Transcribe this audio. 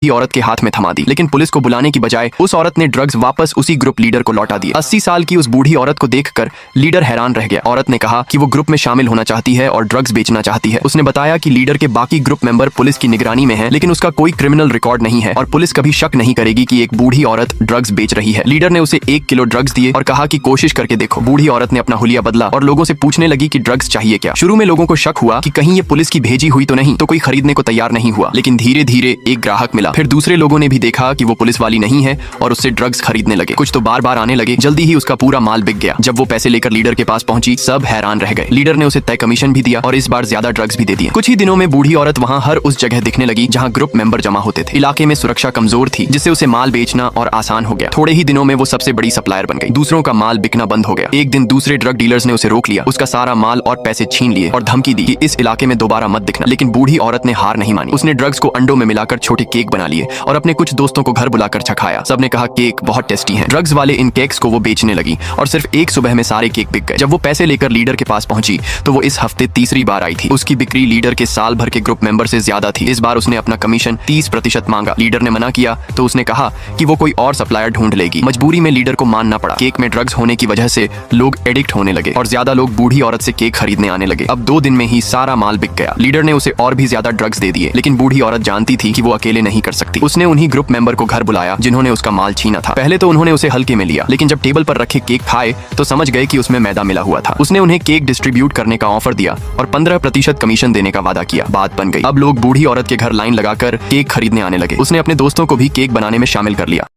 ही औरत के हाथ में थमा दी, लेकिन पुलिस को बुलाने की बजाय उस औरत ने ड्रग्स वापस उसी ग्रुप लीडर को लौटा दिए। 80 साल की उस बूढ़ी औरत को देखकर लीडर हैरान रह गया। औरत ने कहा कि वो ग्रुप में शामिल होना चाहती है और ड्रग्स बेचना चाहती है। उसने बताया कि लीडर के बाकी ग्रुप मेंबर पुलिस की निगरानी में हैं, लेकिन उसका कोई क्रिमिनल रिकॉर्ड नहीं है और पुलिस कभी शक नहीं करेगी कि एक बूढ़ी औरत ड्रग्स बेच रही है। लीडर ने उसे 1 किलो ड्रग्स दिए और कहा कि कोशिश करके देखो। बूढ़ी औरत ने अपना हुलिया बदला और लोगों से पूछने लगी कि ड्रग्स चाहिए क्या। शुरू में लोगों को शक हुआ कि कहीं ये पुलिस की भेजी हुई तो नहीं, तो कोई खरीदने को तैयार नहीं हुआ, लेकिन धीरे धीरे एक ग्राहक मिला। फिर दूसरे लोगों ने भी देखा कि वो पुलिस वाली नहीं है और उससे ड्रग्स खरीदने लगे। कुछ तो बार बार आने लगे। जल्दी ही उसका पूरा माल बिक गया। जब वो पैसे लेकर लीडर के पास पहुंची, सब हैरान रह गए। लीडर ने उसे तय कमीशन भी दिया और इस बार ज्यादा ड्रग्स भी दे दिए। कुछ ही दिनों में बूढ़ी औरत वहां हर उस जगह दिखने लगी जहां ग्रुप मेंबर जमा होते थे। इलाके में सुरक्षा कमजोर थी, जिससे उसे माल बेचना और आसान हो गया। थोड़े ही दिनों में वो सबसे बड़ी सप्लायर बन गई। दूसरों का माल बिकना बंद हो गया। एक दिन दूसरे ड्रग डीलर्स ने उसे रोक लिया, उसका सारा माल और पैसे छीन लिए और धमकी दी कि इस इलाके में दोबारा मत दिखना। लेकिन बूढ़ी औरत ने हार नहीं मानी। उसने ड्रग्स को अंडों में मिलाकर छोटे केक बना लिए और अपने कुछ दोस्तों को घर बुलाकर चखाया। सबने कहा केक बहुत टेस्टी हैं। ड्रग्स वाले इन केक्स को वो बेचने लगी और सिर्फ एक सुबह में सारे केक बिक गए। जब वो पैसे लेकर लीडर के पास पहुंची तो वो इस हफ्ते तीसरी बार आई थी। उसकी बिक्री लीडर के साल भर के ग्रुप मेंबर से ज्यादा थी। इस बार उसने अपना कमीशन 30% मांगा। लीडर ने मना किया तो उसने कहा कि वो कोई और सप्लायर ढूंढ लेगी। मजबूरी में लीडर को मानना पड़ा। केक में ड्रग्स होने की वजह से लोग एडिक्ट होने लगे और ज्यादा लोग बूढ़ी औरत से केक खरीदने आने लगे। अब 2 दिन में ही सारा माल बिक गया। लीडर ने उसे और भी ज्यादा ड्रग्स दे दिए, लेकिन बूढ़ी औरत जानती थी कि वो अकेले नहीं कर सकती। उसने उन्हीं ग्रुप मेंबर को घर बुलाया जिन्होंने उसका माल छीना था। पहले तो उन्होंने उसे हल्के में लिया, लेकिन जब टेबल पर रखे केक खाए तो समझ गए कि उसमें मैदा मिला हुआ था। उसने उन्हें केक डिस्ट्रीब्यूट करने का ऑफर दिया और 15% कमीशन देने का वादा किया। बात बन गई। अब लोग बूढ़ी औरत के घर लाइन लगाकर केक खरीदने आने लगे। उसने अपने दोस्तों को भी केक बनाने में शामिल कर लिया।